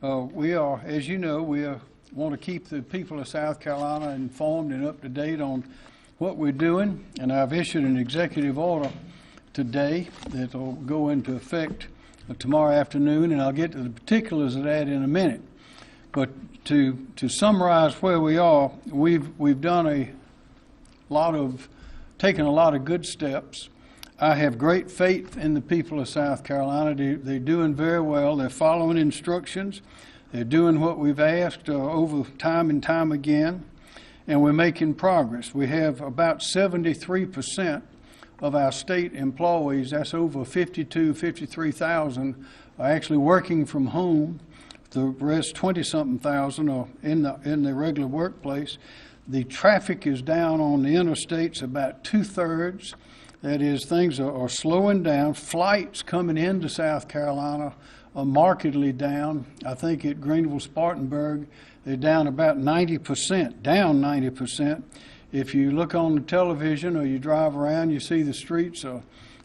We are, as you know, want to keep the people of South Carolina informed and up to date on what we're doing, and I've issued an executive order today that will go into effect tomorrow afternoon, and I'll get to the particulars of that in a minute. But to summarize where we are, we've done taken a lot of good steps. I have great faith in the people of South Carolina. They're doing very well. They're following instructions. They're doing what we've asked over time and time again, and we're making progress. We have about 73% of our state employees, that's over 53,000, are actually working from home. The rest, 20-something thousand, are in the regular workplace. The traffic is down on the interstates about 2/3. That is, things are slowing down. Flights coming into South Carolina are markedly down. I think at Greenville-Spartanburg, they're down about 90%, down 90%. If you look on the television or you drive around, you see the streets are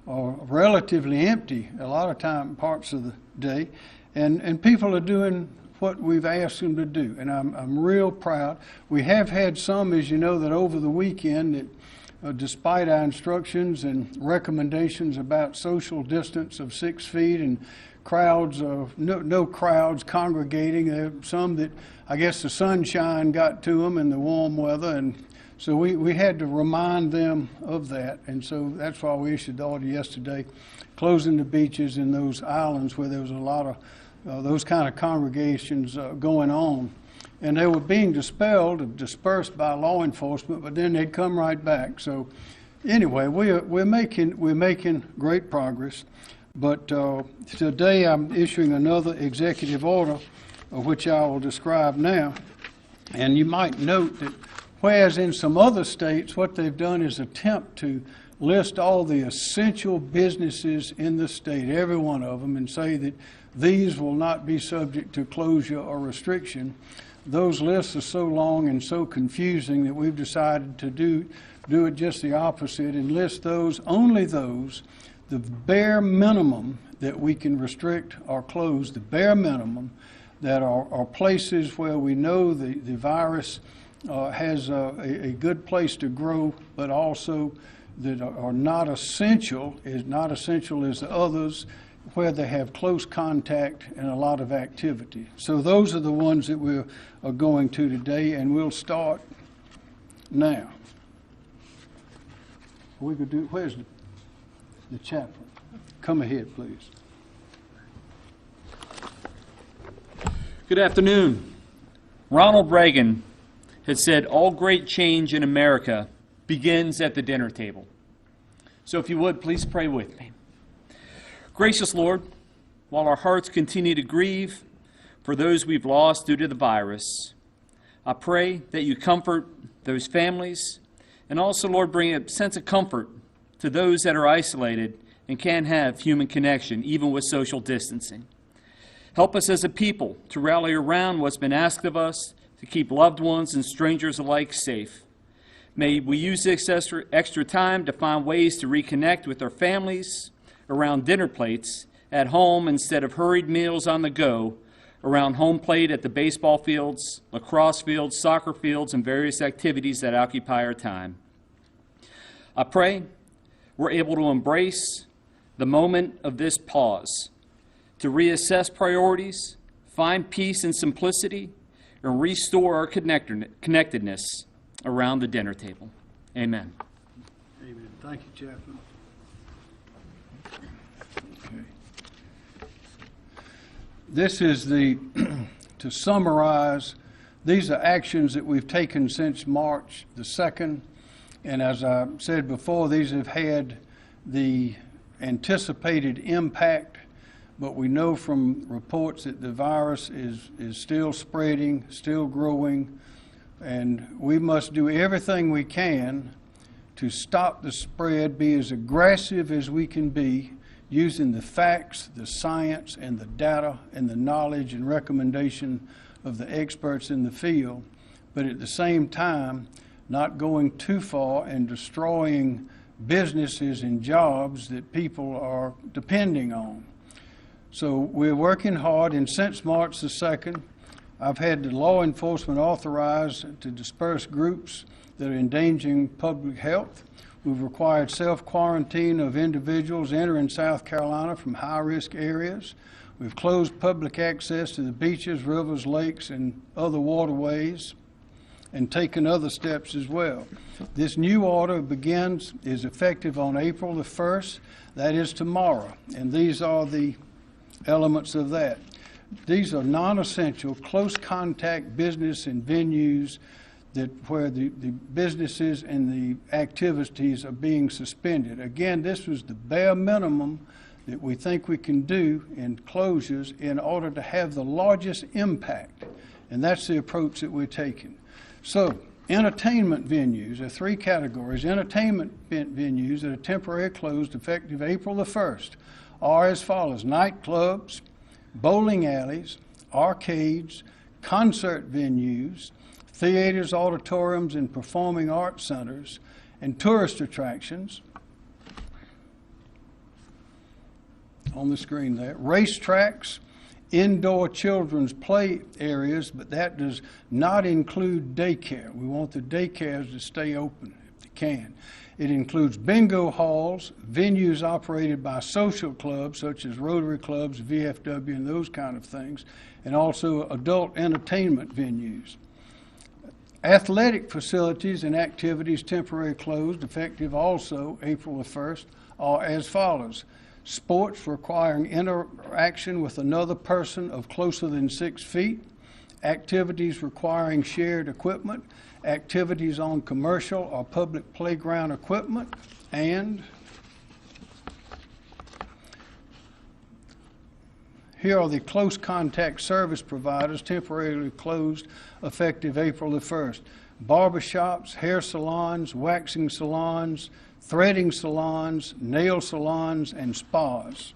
relatively empty a lot of parts of the day. And people are doing what we've asked them to do, and I'm real proud. We have had some, as you know, that over the weekend that despite our instructions and recommendations about social distance of 6 feet and crowds, no crowds congregating, there are some that I guess the sunshine got to them and the warm weather, and so we had to remind them of that, and so that's why we issued the order yesterday, closing the beaches in those islands where there was a lot of those kind of congregations going on. And they were being dispersed by law enforcement, but then they'd come right back. So anyway, we're making great progress. But today I'm issuing another executive order, which I will describe now. And you might note that whereas in some other states, what they've done is attempt to list all the essential businesses in the state, every one of them, and say that these will not be subject to closure or restriction. Those lists are so long and so confusing that we've decided to do it just the opposite and list only those, the bare minimum that we can restrict or close, the bare minimum that are places where we know the virus has a good place to grow, but also that are not essential as the others, where they have close contact and a lot of activity. So those are the ones that we are going to today, and we'll start now. We could do. Where's the chaplain? Come ahead, please. Good afternoon. Ronald Reagan had said, "All great change in America begins at the dinner table." So if you would, please pray with me. Gracious Lord, while our hearts continue to grieve for those we've lost due to the virus, I pray that you comfort those families, and also, Lord, bring a sense of comfort to those that are isolated and can't have human connection, even with social distancing. Help us as a people to rally around what's been asked of us, to keep loved ones and strangers alike safe. May we use this extra time to find ways to reconnect with our families around dinner plates at home instead of hurried meals on the go around home plate at the baseball fields, lacrosse fields, soccer fields, and various activities that occupy our time. I pray we're able to embrace the moment of this pause, to reassess priorities, find peace and simplicity, and restore our connectedness around the dinner table. Amen. Amen. Thank you, Chaplain. Okay. This is to summarize, these are actions that we've taken since March the 2nd. And as I said before, these have had the anticipated impact, but we know from reports that the virus is still spreading, still growing, and we must do everything we can to stop the spread, be as aggressive as we can be, using the facts, the science, and the data, and the knowledge and recommendation of the experts in the field, but at the same time, not going too far and destroying businesses and jobs that people are depending on. So we're working hard, and since March the 2nd, I've had the law enforcement authorized to disperse groups that are endangering public health. We've required self-quarantine of individuals entering South Carolina from high-risk areas. We've closed public access to the beaches, rivers, lakes, and other waterways, and taken other steps as well. This new order is effective on April the 1st. That is tomorrow, and these are the elements of that. These are non-essential, close contact business and venues where the businesses and the activities are being suspended. Again, this was the bare minimum that we think we can do in closures in order to have the largest impact, and that's the approach that we're taking. So, entertainment venues, there are three categories. Entertainment venues that are temporarily closed effective April the 1st are as follows: nightclubs, bowling alleys, arcades, concert venues, theaters, auditoriums, and performing arts centers, and tourist attractions. On the screen there, racetracks, indoor children's play areas, but that does not include daycare. We want the daycares to stay open if they can. It includes bingo halls, venues operated by social clubs such as Rotary clubs, VFW, and those kind of things, and also adult entertainment venues. Athletic facilities and activities temporarily closed, effective also April the 1st, are as follows: sports requiring interaction with another person of closer than 6 feet, activities requiring shared equipment, activities on commercial or public playground equipment, and here are the close contact service providers temporarily closed effective April the 1st. Barbershops, hair salons, waxing salons, threading salons, nail salons, and spas.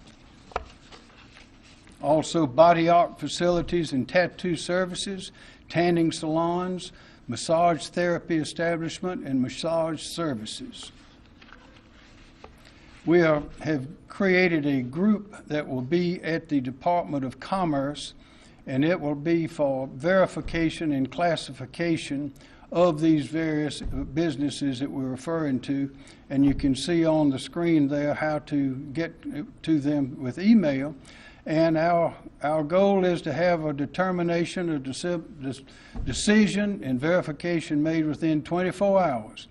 Also body art facilities and tattoo services, tanning salons, massage therapy establishment, and massage services. We have created a group that will be at the Department of Commerce, and it will be for verification and classification of these various businesses that we're referring to. And you can see on the screen there how to get to them with email. And our goal is to have a determination, a decision and verification made within 24 hours.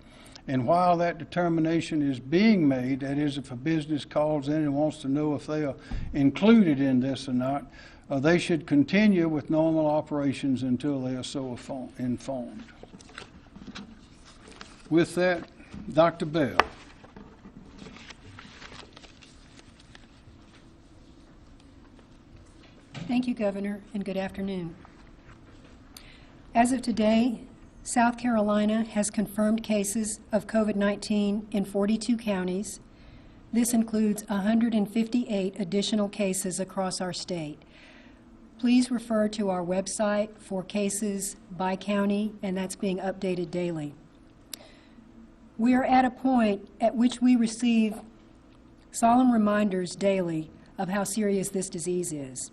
And while that determination is being made, that is, if a business calls in and wants to know if they are included in this or not, they should continue with normal operations until they are so informed. With that, Dr. Bell. Thank you, Governor, and good afternoon. As of today, South Carolina has confirmed cases of COVID-19 in 42 counties. This includes 158 additional cases across our state. Please refer to our website for cases by county, and that's being updated daily. We are at a point at which we receive solemn reminders daily of how serious this disease is.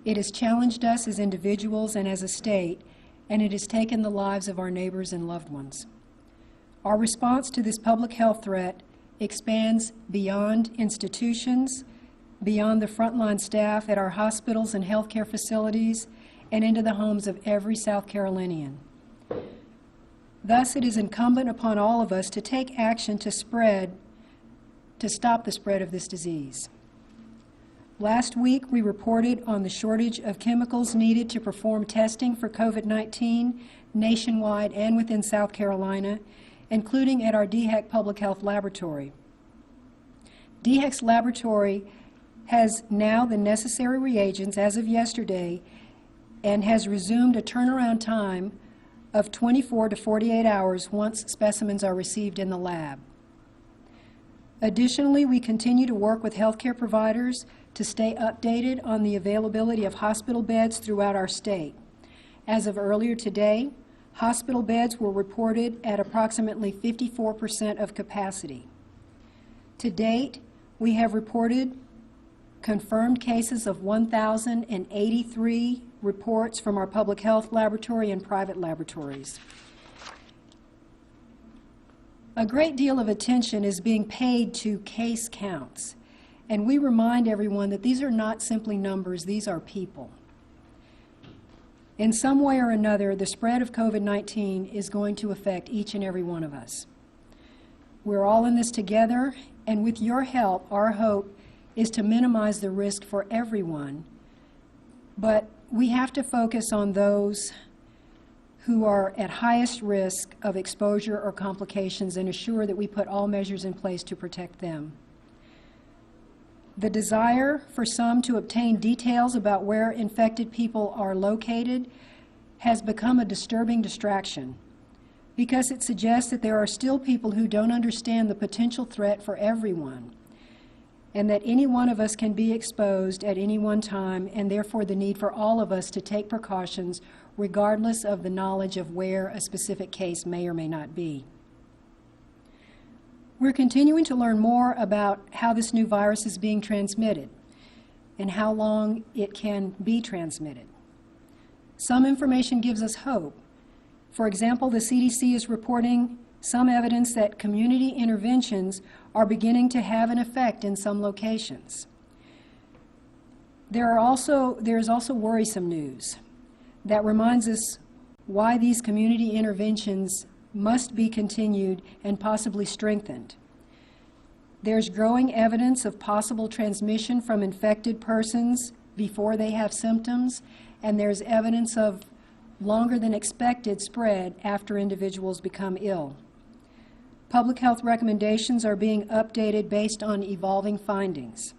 It has challenged us as individuals and as a state, and it has taken the lives of our neighbors and loved ones. Our response to this public health threat expands beyond institutions, beyond the frontline staff at our hospitals and healthcare facilities, and into the homes of every South Carolinian. Thus, it is incumbent upon all of us to take action to stop the spread of this disease. Last week, we reported on the shortage of chemicals needed to perform testing for COVID-19 nationwide and within South Carolina, including at our DHEC Public Health Laboratory. DHEC's laboratory has now the necessary reagents as of yesterday and has resumed a turnaround time of 24 to 48 hours once specimens are received in the lab. Additionally, we continue to work with healthcare providers to stay updated on the availability of hospital beds throughout our state. As of earlier today, hospital beds were reported at approximately 54% of capacity. To date, we have reported confirmed cases of 1,083 reports from our public health laboratory and private laboratories. A great deal of attention is being paid to case counts, and we remind everyone that these are not simply numbers, these are people. In some way or another, the spread of COVID-19 is going to affect each and every one of us. We're all in this together, and with your help, our hope is to minimize the risk for everyone, but we have to focus on those who are at highest risk of exposure or complications and assure that we put all measures in place to protect them. The desire for some to obtain details about where infected people are located has become a disturbing distraction because it suggests that there are still people who don't understand the potential threat for everyone and that any one of us can be exposed at any one time, and therefore the need for all of us to take precautions regardless of the knowledge of where a specific case may or may not be. We're continuing to learn more about how this new virus is being transmitted and how long it can be transmitted. Some information gives us hope. For example, the CDC is reporting some evidence that community interventions are beginning to have an effect in some locations. There is also worrisome news that reminds us why these community interventions must be continued and possibly strengthened. There's growing evidence of possible transmission from infected persons before they have symptoms, and there's evidence of longer than expected spread after individuals become ill. Public health recommendations are being updated based on evolving findings.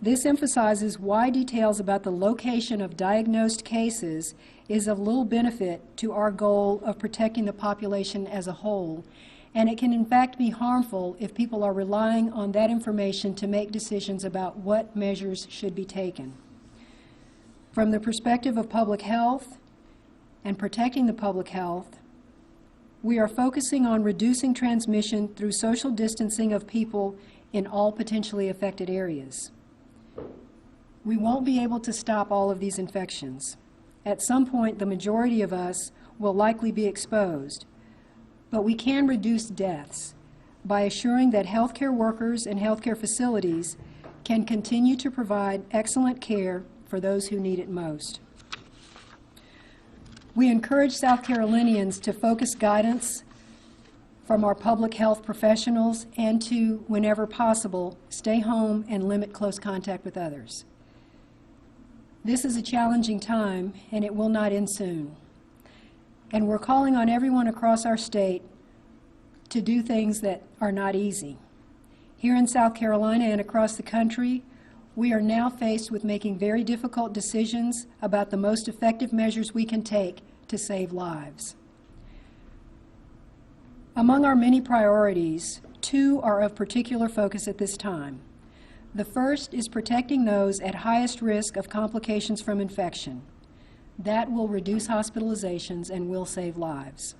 This emphasizes why details about the location of diagnosed cases is of little benefit to our goal of protecting the population as a whole, and it can in fact be harmful if people are relying on that information to make decisions about what measures should be taken. From the perspective of public health and protecting the public health, we are focusing on reducing transmission through social distancing of people in all potentially affected areas. We won't be able to stop all of these infections. At some point, the majority of us will likely be exposed, but we can reduce deaths by assuring that healthcare workers and healthcare facilities can continue to provide excellent care for those who need it most. We encourage South Carolinians to focus guidance from our public health professionals and to, whenever possible, stay home and limit close contact with others. This is a challenging time, and it will not end soon. And we're calling on everyone across our state to do things that are not easy. Here in South Carolina and across the country, we are now faced with making very difficult decisions about the most effective measures we can take to save lives. Among our many priorities, two are of particular focus at this time. The first is protecting those at highest risk of complications from infection. That will reduce hospitalizations and will save lives.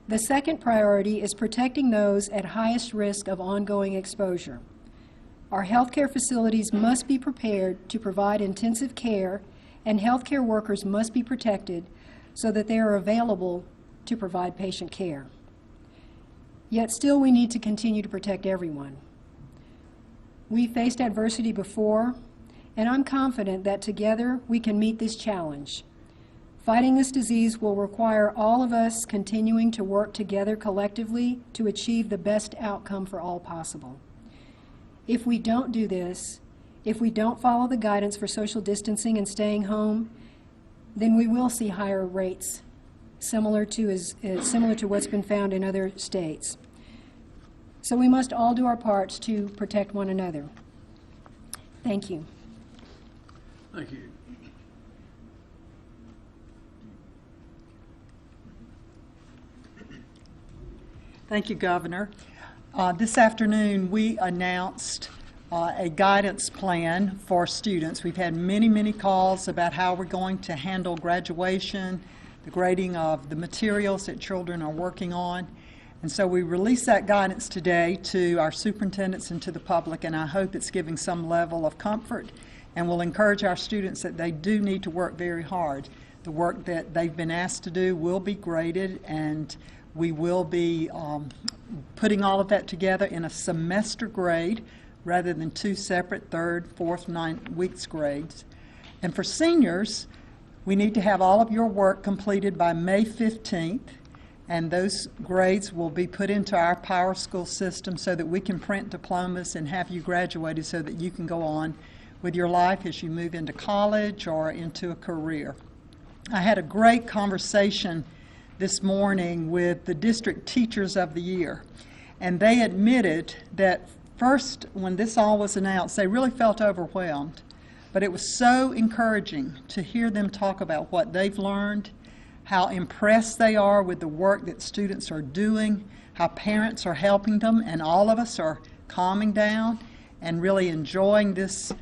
The second priority is protecting those at highest risk of ongoing exposure. Our healthcare facilities must be prepared to provide intensive care, and healthcare workers must be protected so that they are available to provide patient care. Yet still, we need to continue to protect everyone. We faced adversity before, and I'm confident that together we can meet this challenge. Fighting this disease will require all of us continuing to work together collectively to achieve the best outcome for all possible. If we don't do this, if we don't follow the guidance for social distancing and staying home, then we will see higher rates similar to what's been found in other states. So we must all do our parts to protect one another. Thank you. Thank you. Thank you, Governor. This afternoon, we announced a guidance plan for students. We've had many, many calls about how we're going to handle graduation, the grading of the materials that children are working on. And so we released that guidance today to our superintendents and to the public, and I hope it's giving some level of comfort, and will encourage our students that they do need to work very hard. The work that they've been asked to do will be graded, and we will be putting all of that together in a semester grade rather than two separate third, fourth, ninth weeks grades. And for seniors, we need to have all of your work completed by May 15th, and those grades will be put into our Power School system so that we can print diplomas and have you graduated so that you can go on with your life as you move into college or into a career. I had a great conversation this morning with the District Teachers of the Year, and they admitted that first, when this all was announced, they really felt overwhelmed, but it was so encouraging to hear them talk about what they've learned, how impressed they are with the work that students are doing, how parents are helping them, and all of us are calming down and really enjoying this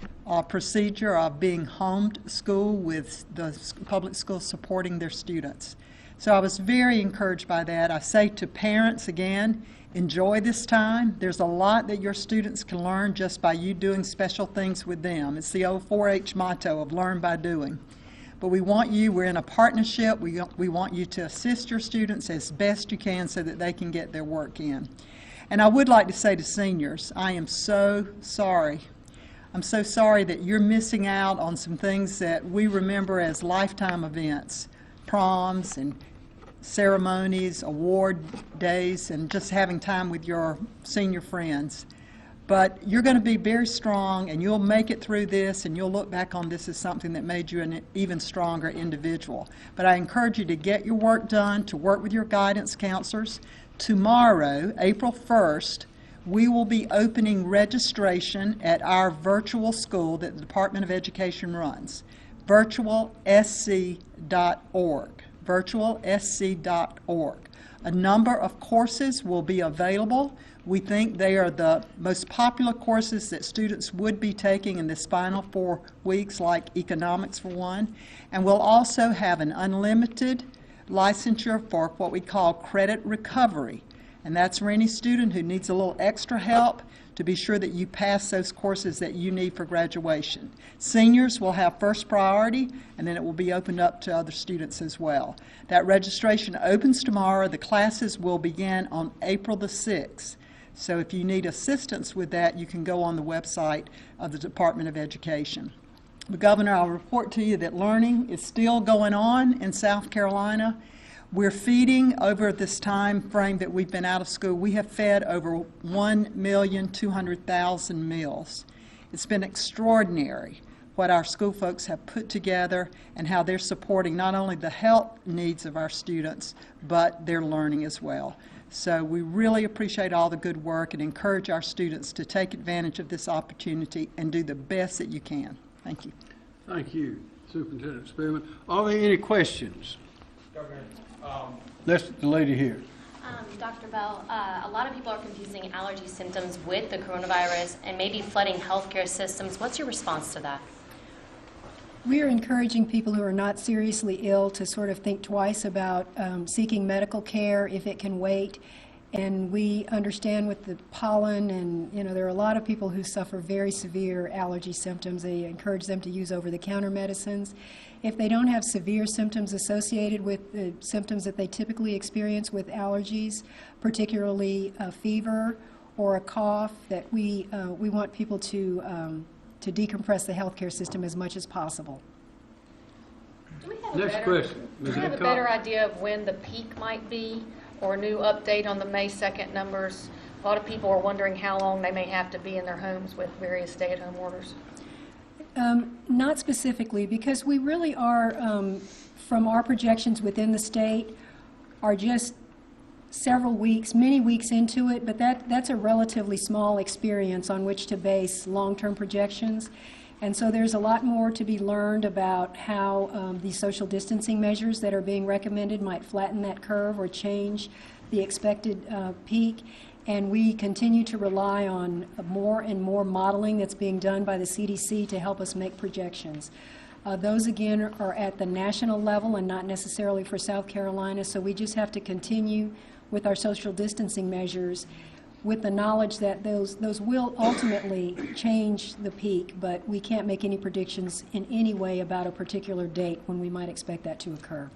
procedure of being homeschooled with the public schools supporting their students. So I was very encouraged by that. I say to parents again, enjoy this time. There's a lot that your students can learn just by you doing special things with them. It's the old 4-H motto of learn by doing. But we want you, we're in a partnership, we want you to assist your students as best you can so that they can get their work in. And I would like to say to seniors, I am so sorry. I'm so sorry that you're missing out on some things that we remember as lifetime events, proms and ceremonies, award days, and just having time with your senior friends. But you're going to be very strong, and you'll make it through this, and you'll look back on this as something that made you an even stronger individual. But I encourage you to get your work done, to work with your guidance counselors. Tomorrow, April 1st, we will be opening registration at our virtual school that the Department of Education runs, virtualsc.org, virtualsc.org. A number of courses will be available. We think they are the most popular courses that students would be taking in this final 4 weeks, like economics for one. And we'll also have an unlimited licensure for what we call credit recovery. And that's for any student who needs a little extra help to be sure that you pass those courses that you need for graduation. Seniors will have first priority, and then it will be opened up to other students as well. That registration opens tomorrow. The classes will begin on April the 6th. So if you need assistance with that, you can go on the website of the Department of Education. But Governor, I'll report to you that learning is still going on in South Carolina. We're feeding over this time frame that we've been out of school. We have fed over 1,200,000 meals. It's been extraordinary what our school folks have put together and how they're supporting not only the health needs of our students, but their learning as well. So we really appreciate all the good work and encourage our students to take advantage of this opportunity and do the best that you can. Thank you. Thank you, Superintendent Spearman. Are there any questions? That's the lady here. Dr. Bell, a lot of people are confusing allergy symptoms with the coronavirus and maybe flooding healthcare systems. What's your response to that? We are encouraging people who are not seriously ill to sort of think twice about seeking medical care if it can wait. And we understand with the pollen, and there are a lot of people who suffer very severe allergy symptoms. They encourage them to use over-the-counter medicines. If they don't have severe symptoms associated with the symptoms that they typically experience with allergies, particularly a fever or a cough, that we want people to decompress the healthcare system as much as possible. Do we have Next question. Do we have a better idea of when the peak might be, or a new update on the May 2nd numbers? A lot of people are wondering how long they may have to be in their homes with various stay-at-home orders. Not specifically, because we really are, from our projections within the state, are just several weeks, many weeks into it, but that's a relatively small experience on which to base long-term projections. And so there's a lot more to be learned about how these social distancing measures that are being recommended might flatten that curve or change the expected peak. And we continue to rely on more and more modeling that's being done by the CDC to help us make projections. Those, again, are at the national level and not necessarily for South Carolina, so we just have to continue with our social distancing measures, with the knowledge that those will ultimately change the peak, but we can't make any predictions in any way about a particular date when we might expect that to occur.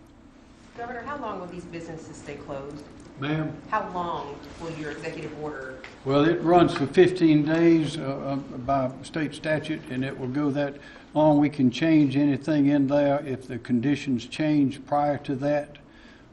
Governor, how long will these businesses stay closed? Ma'am? How long will your executive order? Well, it runs for 15 days by state statute, and it will go that long. We can change anything in there if the conditions change prior to that.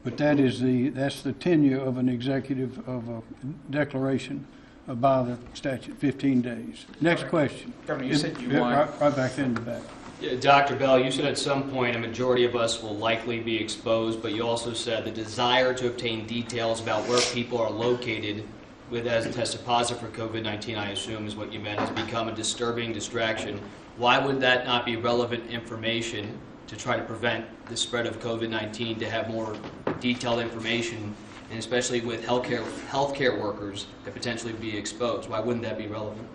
But that's the tenure of an executive of a declaration by the statute, 15 days. Next question. Governor, you said you want... Right back in the back. Yeah, Dr. Bell, you said at some point a majority of us will likely be exposed, but you also said the desire to obtain details about where people are located with as tested positive for COVID-19, I assume is what you meant, has become a disturbing distraction. Why would that not be relevant information to try to prevent the spread of COVID-19, to have more detailed information, and especially with healthcare workers that potentially be exposed? Why wouldn't that be relevant?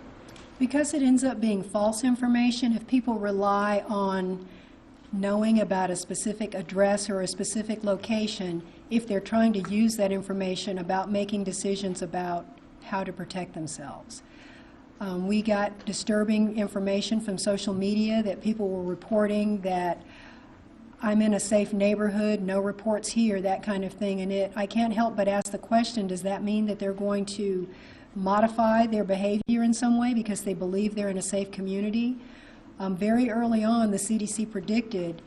Because it ends up being false information, if people rely on knowing about a specific address or a specific location, if they're trying to use that information about making decisions about how to protect themselves. We got disturbing information from social media that people were reporting that I'm in a safe neighborhood, no reports here, that kind of thing. And I can't help but ask the question, does that mean that they're going to modify their behavior in some way because they believe they're in a safe community? Very early on, the CDC predicted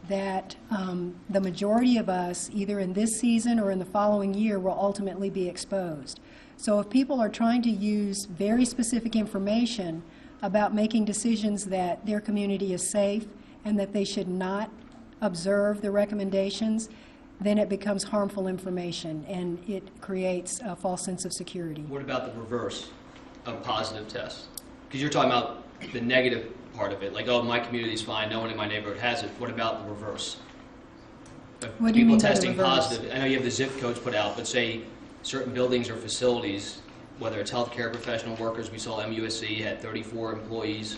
that the majority of us, either in this season or in the following year, will ultimately be exposed. So if people are trying to use very specific information about making decisions that their community is safe and that they should not observe the recommendations, then it becomes harmful information and it creates a false sense of security. What about the reverse of positive tests? Because you're talking about the negative part of it, like, oh, my community's fine, no one in my neighborhood has it. What about the reverse? What do you mean by the testing reverse? positive. I know you have the zip codes put out, but say certain buildings or facilities, whether it's healthcare professional workers, we saw MUSC had 34 employees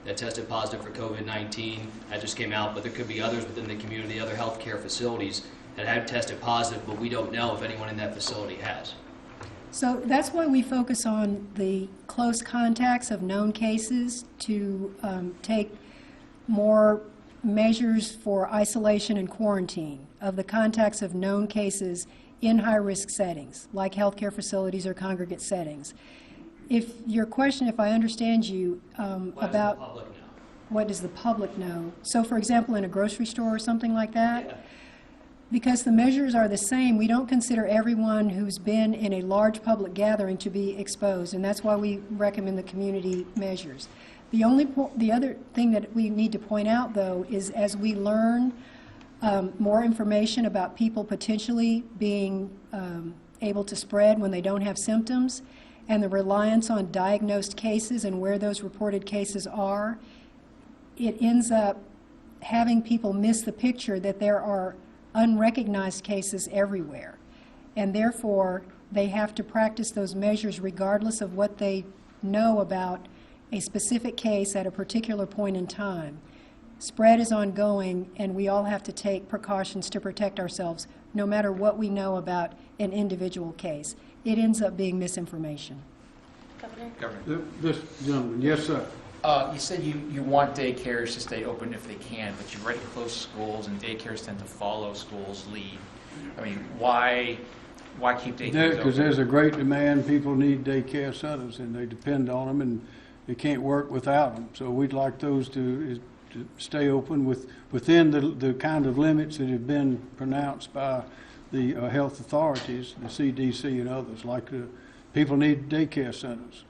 that tested positive for COVID-19. That just came out, but there could be others within the community, other healthcare facilities that have tested positive, but we don't know if anyone in that facility has. So that's why we focus on the close contacts of known cases to take more measures for isolation and quarantine of the contacts of known cases in high-risk settings, like healthcare facilities or congregate settings. If your question, if I understand you, about what does the public know? So, for example, in a grocery store or something like that? Yeah. Because the measures are the same, we don't consider everyone who's been in a large public gathering to be exposed, and that's why we recommend the community measures. The other thing that we need to point out, though, is as we learn more information about people potentially being able to spread when they don't have symptoms, and the reliance on diagnosed cases and where those reported cases are, it ends up having people miss the picture that there are unrecognized cases everywhere. And therefore, they have to practice those measures regardless of what they know about a specific case at a particular point in time. Spread is ongoing, and we all have to take precautions to protect ourselves, no matter what we know about an individual case. It ends up being misinformation. Governor, This gentleman, yes, sir. you said you want daycares to stay open if they can, but you've already closed schools, and daycares tend to follow schools' lead. I mean, why keep daycares open? Because there's a great demand. People need daycare centers, and they depend on them, and they can't work without them. So we'd like those to stay open within the kind of limits that have been pronounced by the health authorities, the CDC and others. Like people need daycare centers.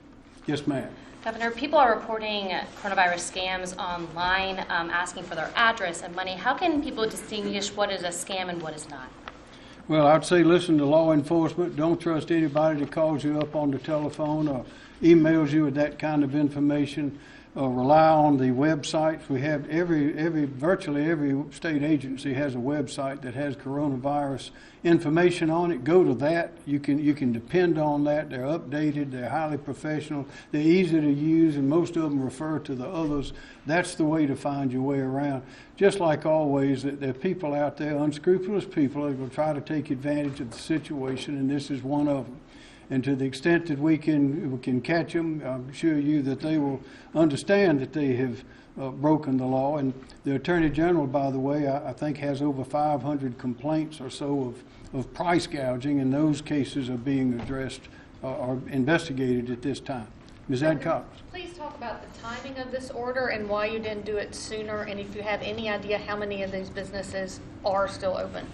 Yes, ma'am. Governor, people are reporting coronavirus scams online, asking for their address and money. How can people distinguish what is a scam and what is not? Well, I'd say listen to law enforcement. Don't trust anybody that calls you up on the telephone or emails you with that kind of information. rely on the websites. We have virtually every state agency has a website that has coronavirus information on it. Go to that. You can depend on that. They're updated. They're highly professional. They're easy to use, and most of them refer to the others. That's the way to find your way around. Just like always, there are people out there, unscrupulous people, that will try to take advantage of the situation, and this is one of them. And to the extent that we can catch them, I'm sure you that they will understand that they have broken the law. And the Attorney General, by the way, I think has over 500 complaints or so of price gouging, and those cases are being addressed or investigated at this time. Ms. Adcox. Please talk about the timing of this order and why you didn't do it sooner, and if you have any idea how many of these businesses are still open.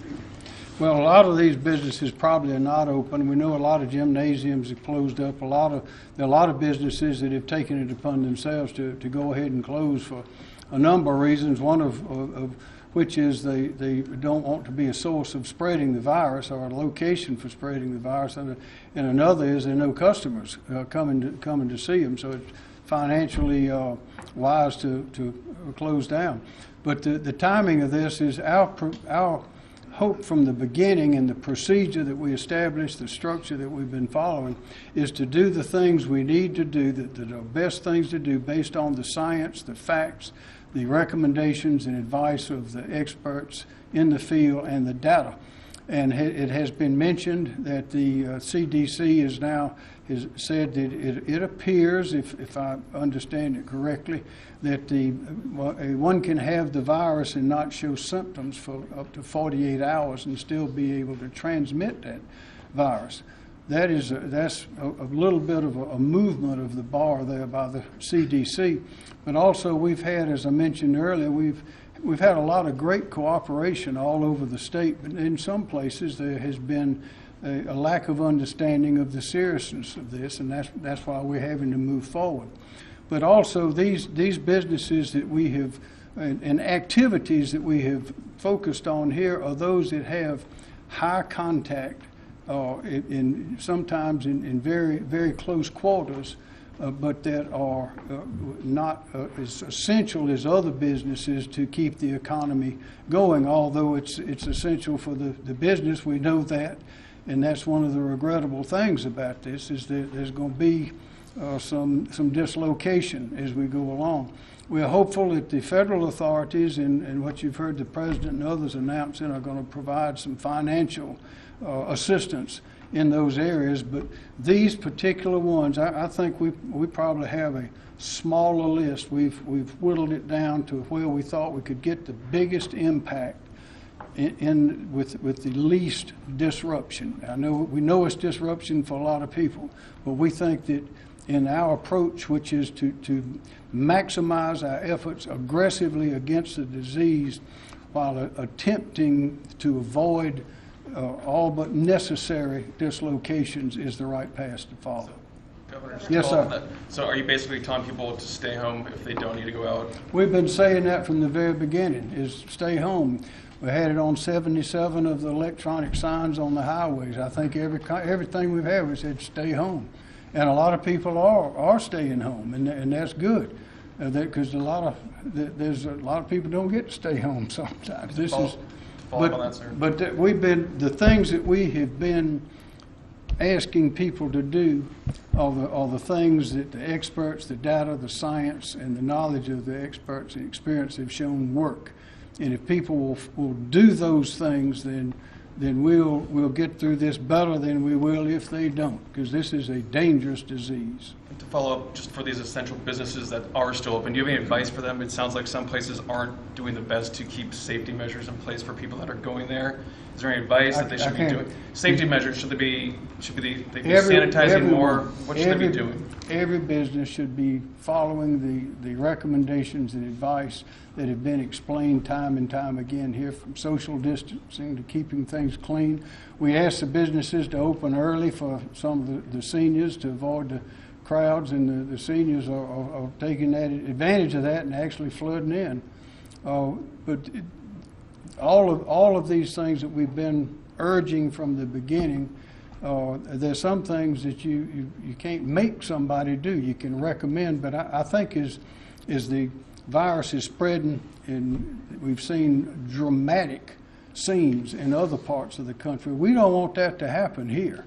Well, a lot of these businesses probably are not open. We know a lot of gymnasiums have closed up. There are a lot of businesses that have taken it upon themselves to go ahead and close for a number of reasons. One of which is they don't want to be a source of spreading the virus or a location for spreading the virus, and another is there are no customers coming to see them. So it's financially wise to close down. But the timing of this is our hope from the beginning, and the procedure that we established, the structure that we've been following, is to do the things we need to do that are best things to do based on the science, the facts, the recommendations and advice of the experts in the field and the data. And it has been mentioned that the CDC has said that it appears, if I understand it correctly, that one can have the virus and not show symptoms for up to 48 hours and still be able to transmit that virus. That's a little bit of a movement of the bar there by the CDC. But also we've had, as I mentioned earlier, we've had a lot of great cooperation all over the state, but in some places there has been a lack of understanding of the seriousness of this, and that's why we're having to move forward. But also these businesses that we have and activities that we have focused on here are those that have high contact, sometimes in very, very close quarters, but that are not as essential as other businesses to keep the economy going, although it's essential for the business. We know that, and that's one of the regrettable things about this, is that there's going to be some dislocation as we go along. We're hopeful that the federal authorities and what you've heard the President and others announcing are going to provide some financial assistance in those areas, but these particular ones, I think we probably have a smaller list. We've whittled it down to where we thought we could get the biggest impact with the least disruption. We know it's disruption for a lot of people, but we think that in our approach, which is to maximize our efforts aggressively against the disease while attempting to avoid all but necessary dislocations, is the right path to follow. Governor, yes, sir. So are you basically telling people to stay home if they don't need to go out? We've been saying that from the very beginning, is stay home. We had it on 77 of the electronic signs on the highways. I think everything we've had, we said stay home. And a lot of people are staying home, and that's good, because there's a lot of people don't get to stay home sometimes. But the things that we have been asking people to do are the things that the experts, the data, the science, and the knowledge of the experts and experience have shown work. And if people will do those things, then we'll get through this better than we will if they don't, because this is a dangerous disease. And to follow up, just for these essential businesses that are still open, do you have any advice for them? It sounds like some places aren't doing the best to keep safety measures in place for people that are going there. Is there any advice that they should be doing? Safety measures, should they be sanitizing more? What should they be doing? Every business should be following the recommendations and advice that have been explained time and time again here, from social distancing to keeping things clean. We ask the businesses to open early for some of the seniors to avoid the crowds, and the seniors are taking advantage of that and actually flooding in. But all of these things that we've been urging from the beginning, there's some things that you can't make somebody do. You can recommend, but I think is the virus is spreading, and we've seen dramatic scenes in other parts of the country. We don't want that to happen here.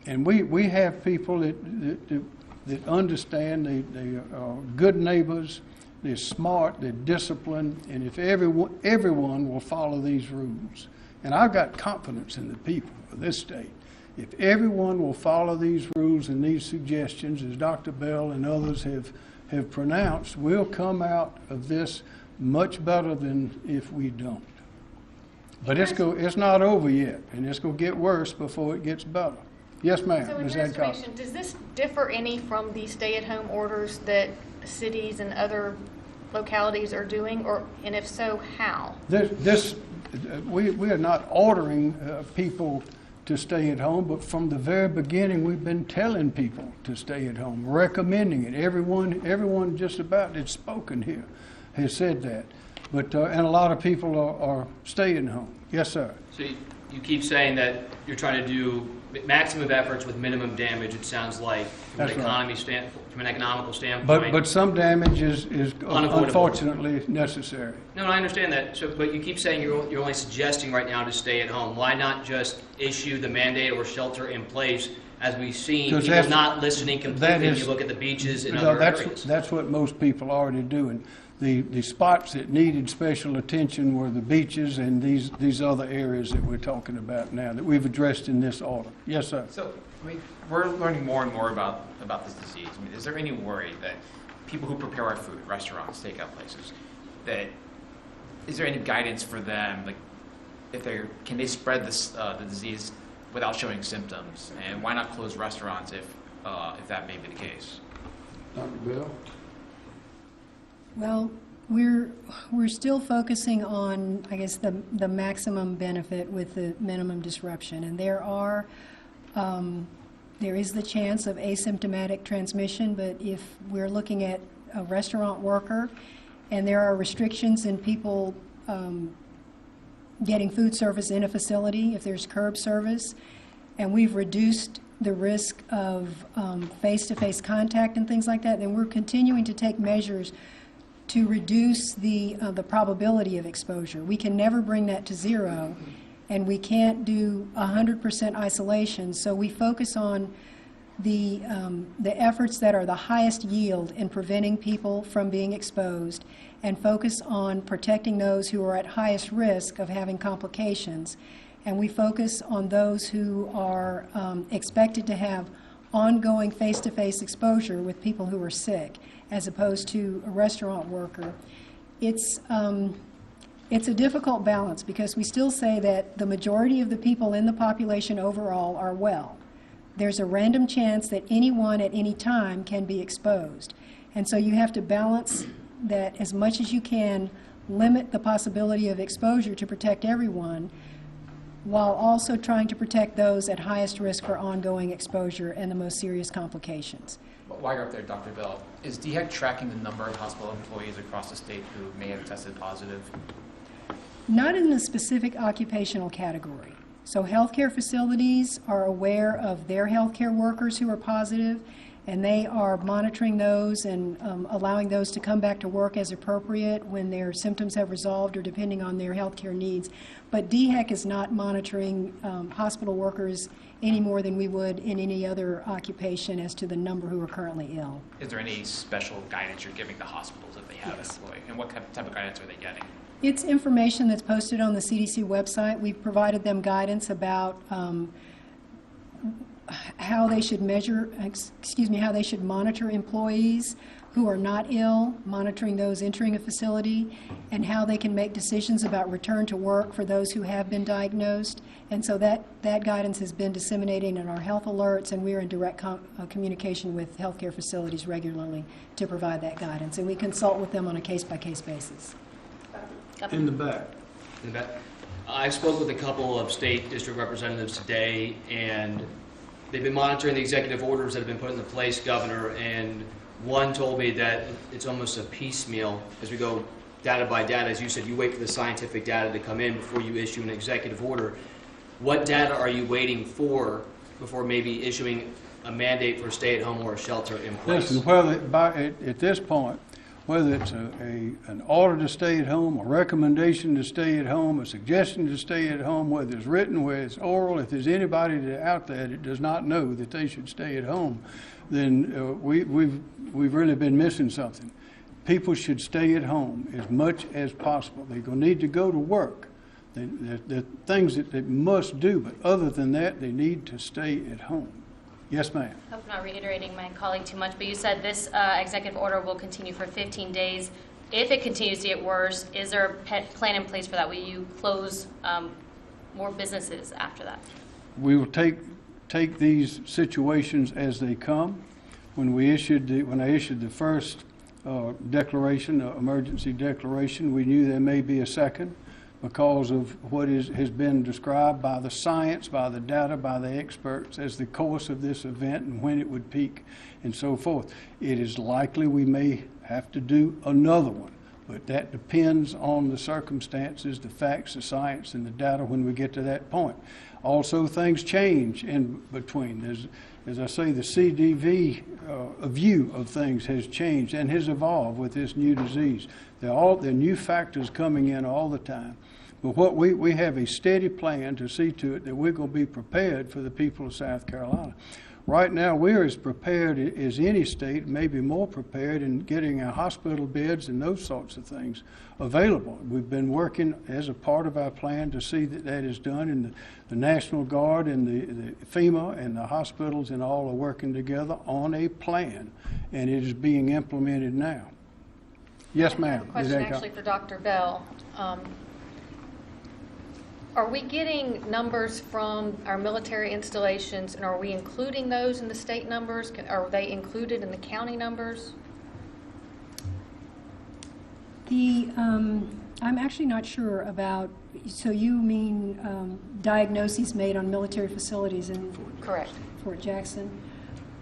And we have people that understand, they are good neighbors, they're smart, they're disciplined, and if everyone will follow these rules, and I've got confidence in the people of this state, if everyone will follow these rules and these suggestions, as Dr. Bell and others have pronounced, we'll come out of this much better than if we don't. But it's not over yet, and it's going to get worse before it gets better. Yes, ma'am. So Ms. Adcock. administration, does this differ any from the stay-at-home orders that cities and other localities are doing, and if so, how? We are not ordering people to stay at home, but from the very beginning, we've been telling people to stay at home, recommending it. Everyone just about that's spoken here has said that. But and a lot of people are staying home. Yes, sir. So you keep saying that you're trying to do maximum efforts with minimum damage, it sounds like, from That's an from an economical standpoint. But some damage is Unavoidable. unfortunately necessary. No, I understand that. So, but you keep saying you're only suggesting right now to stay at home. Why not just issue the mandate or shelter in place, as we've seen, people not listening completely when you look at the beaches and other areas? That's what most people are already doing. The spots that needed special attention were the beaches and these other areas that we're talking about now, that we've addressed in this order. Yes, sir. So, I mean, we're learning more and more about this disease. I mean, is there any worry that people who prepare our food, restaurants, takeout places, is there any guidance for them, like, can they spread the disease without showing symptoms, and why not close restaurants if that may be the case? Dr. Bell? Well, we're still focusing on, I guess, the maximum benefit with the minimum disruption, and there is the chance of asymptomatic transmission. But if we're looking at a restaurant worker, and there are restrictions in people getting food service in a facility, if there's curb service, and we've reduced the risk of face-to-face contact and things like that, then we're continuing to take measures to reduce the probability of exposure. We can never bring that to zero, and we can't do 100% isolation. So we focus on the efforts that are the highest yield in preventing people from being exposed, and focus on protecting those who are at highest risk of having complications. And we focus on those who are expected to have ongoing face-to-face exposure with people who are sick, as opposed to a restaurant worker. It's a difficult balance, because we still say that the majority of the people in the population overall are well. There's a random chance that anyone at any time can be exposed. And so you have to balance that as much as you can, limit the possibility of exposure to protect everyone, while also trying to protect those at highest risk for ongoing exposure and the most serious complications. But while you're up there, Dr. Bell, is DHEC tracking the number of hospital employees across the state who may have tested positive? Not in a specific occupational category. So healthcare facilities are aware of their healthcare workers who are positive, and they are monitoring those and allowing those to come back to work as appropriate when their symptoms have resolved or depending on their healthcare needs. But DHEC is not monitoring hospital workers any more than we would in any other occupation as to the number who are currently ill. Is there any special guidance you're giving the hospitals if they have an employee? And what type of guidance are they getting? It's information that's posted on the CDC website. We've provided them guidance about how they should how they should monitor employees who are not ill, monitoring those entering a facility, and how they can make decisions about return to work for those who have been diagnosed. And so that guidance has been disseminated in our health alerts, and we're in direct communication with healthcare facilities regularly to provide that guidance. And we consult with them on a case-by-case basis. In the back. I spoke with a couple of state district representatives today, and they've been monitoring the executive orders that have been put into place, Governor, and one told me that it's almost a piecemeal as we go data by data. As you said, you wait for the scientific data to come in before you issue an executive order. What data are you waiting for before maybe issuing a mandate for stay-at-home or a shelter in place? Listen, well, at this point, whether it's an order to stay at home, a recommendation to stay at home, a suggestion to stay at home, whether it's written, whether it's oral, if there's anybody out there that does not know that they should stay at home, then we've really been missing something. People should stay at home as much as possible. They're going to need to go to work. There are things that they must do, but other than that, they need to stay at home. Yes, ma'am. I hope I'm not reiterating my colleague too much, but you said this executive order will continue for 15 days. If it continues to get worse, is there a plan in place for that? Will you close more businesses after that? We will take these situations as they come. When I issued the first declaration, emergency declaration, we knew there may be a second because of what has been described by the science, by the data, by the experts as the course of this event and when it would peak and so forth. It is likely we may have to do another one, but that depends on the circumstances, the facts, the science, and the data when we get to that point. Also, things change in between. As I say, the CDV view of things has changed and has evolved with this new disease. There are new factors coming in all the time. But what we have a steady plan to see to it that we're going to be prepared for the people of South Carolina. Right now, we're as prepared as any state, maybe more prepared in getting our hospital beds and those sorts of things available. We've been working as a part of our plan to see that that is done, and the National Guard and the FEMA and the hospitals and all are working together on a plan, and it is being implemented now. Yes, ma'am. I have a question actually for Dr. Bell. Are we getting numbers from our military installations, and are we including those in the state numbers? Are they included in the county numbers? I'm actually not sure about, so you mean diagnoses made on military facilities in Correct. Fort Jackson?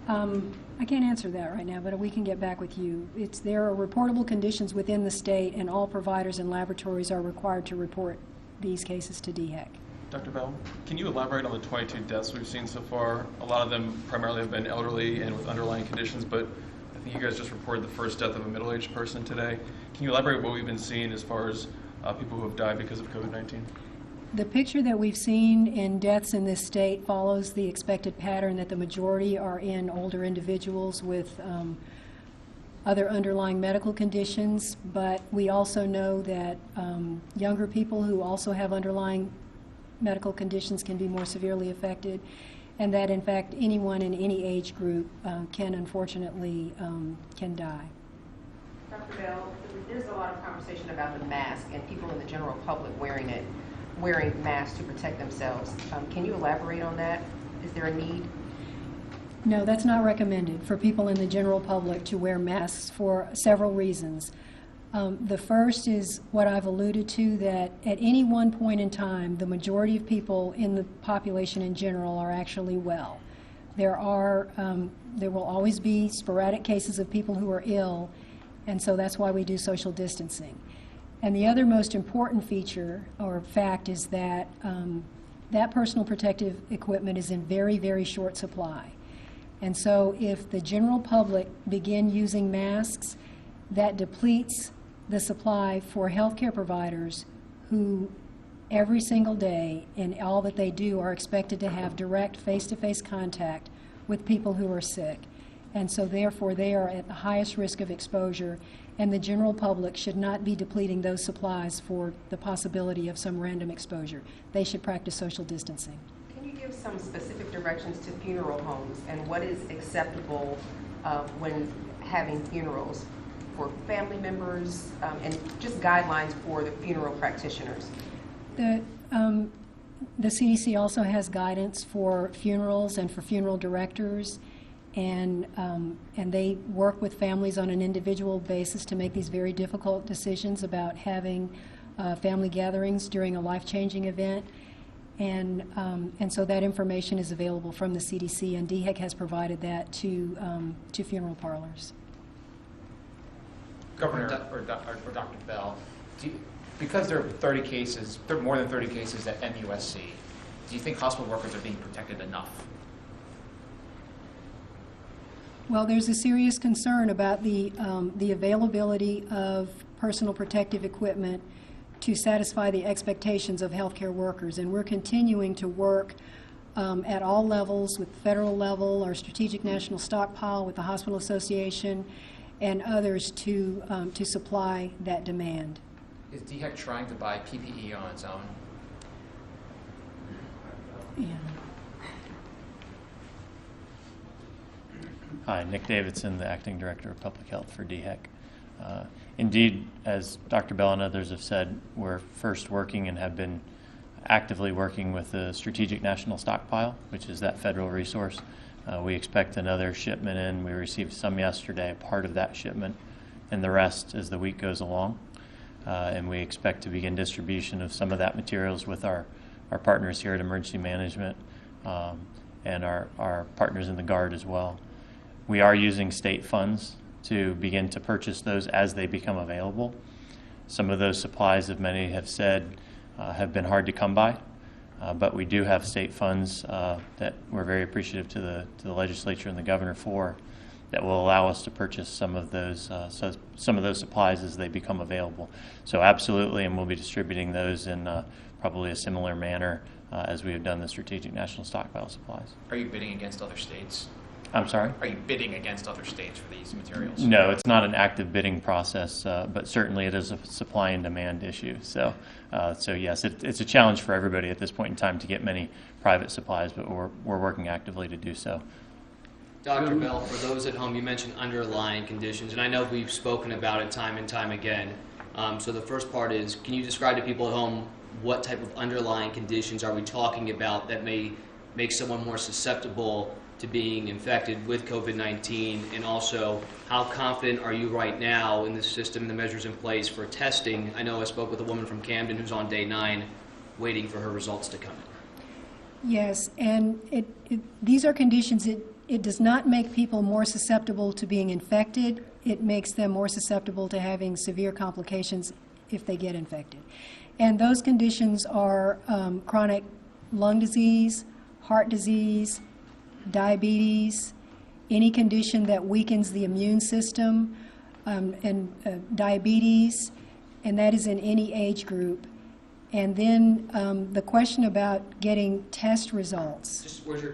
I can't answer that right now, but we can get back with you. There are reportable conditions within the state, and all providers and laboratories are required to report these cases to DHEC. Dr. Bell, can you elaborate on the 22 deaths we've seen so far? A lot of them primarily have been elderly and with underlying conditions, but I think you guys just reported the first death of a middle-aged person today. Can you elaborate what we've been seeing as far as people who have died because of COVID-19? The picture that we've seen in deaths in this state follows the expected pattern that the majority are in older individuals with other underlying medical conditions, but we also know that younger people who also have underlying medical conditions can be more severely affected, and that in fact anyone in any age group can unfortunately can die. Dr. Bell, there's a lot of conversation about the mask and people in the general public wearing masks to protect themselves. Can you elaborate on that? Is there a need? No, that's not recommended for people in the general public to wear masks for several reasons. The first is what I've alluded to, that at any one point in time, the majority of people in the population in general are actually well. There will always be sporadic cases of people who are ill, and so that's why we do social distancing. And the other most important feature or fact is that that personal protective equipment is in very, very short supply. And so if the general public begin using masks, that depletes the supply for healthcare providers who every single day in all that they do are expected to have direct face-to-face contact with people who are sick. And so therefore they are at the highest risk of exposure, and the general public should not be depleting those supplies for the possibility of some random exposure. They should practice social distancing. Can you give some specific directions to funeral homes and what is acceptable when having funerals for family members and just guidelines for the funeral practitioners? The CDC also has guidance for funerals and for funeral directors, and they work with families on an individual basis to make these very difficult decisions about having family gatherings during a life-changing event. And so that information is available from the CDC, and DHEC has provided that to funeral parlors. Governor or Dr. Bell, because there are 30 cases, there are more than 30 cases at MUSC, do you think hospital workers are being protected enough? Well, there's a serious concern about the availability of personal protective equipment to satisfy the expectations of healthcare workers, and we're continuing to work at all levels, with the federal level, our Strategic National Stockpile, with the Hospital Association, and others to supply that demand. Is DHEC trying to buy PPE on its own? Yeah. Hi, Nick Davidson, the Acting Director of Public Health for DHEC. Indeed, as Dr. Bell and others have said, we're first working and have been actively working with the Strategic National Stockpile, which is that federal resource. We expect another shipment in. We received some yesterday, part of that shipment, and the rest as the week goes along. And we expect to begin distribution of some of that materials with our partners here at Emergency Management and our partners in the Guard as well. We are using state funds to begin to purchase those as they become available. Some of those supplies, as many have said, have been hard to come by, but we do have state funds that we're very appreciative to the legislature and the governor for, that will allow us to purchase some of those supplies as they become available. So absolutely, and we'll be distributing those in probably a similar manner as we have done the Strategic National Stockpile supplies. Are you bidding against other states? I'm sorry? Are you bidding against other states for these materials? No, it's not an active bidding process, but certainly it is a supply and demand issue. So yes, it's a challenge for everybody at this point in time to get many private supplies, but we're working actively to do so. Dr. Bell, for those at home, you mentioned underlying conditions, and I know we've spoken about it time and time again. So the first part is, can you describe to people at home what type of underlying conditions are we talking about that may make someone more susceptible to being infected with COVID-19, and also how confident are you right now in the system and the measures in place for testing? I know I spoke with a woman from Camden who's on day 9 waiting for her results to come in. Yes, and these are conditions, it does not make people more susceptible to being infected. It makes them more susceptible to having severe complications if they get infected. And those conditions are chronic lung disease, heart disease, diabetes, any condition that weakens the immune system, and diabetes, and that is in any age group. And then the question about getting test results. Just where's your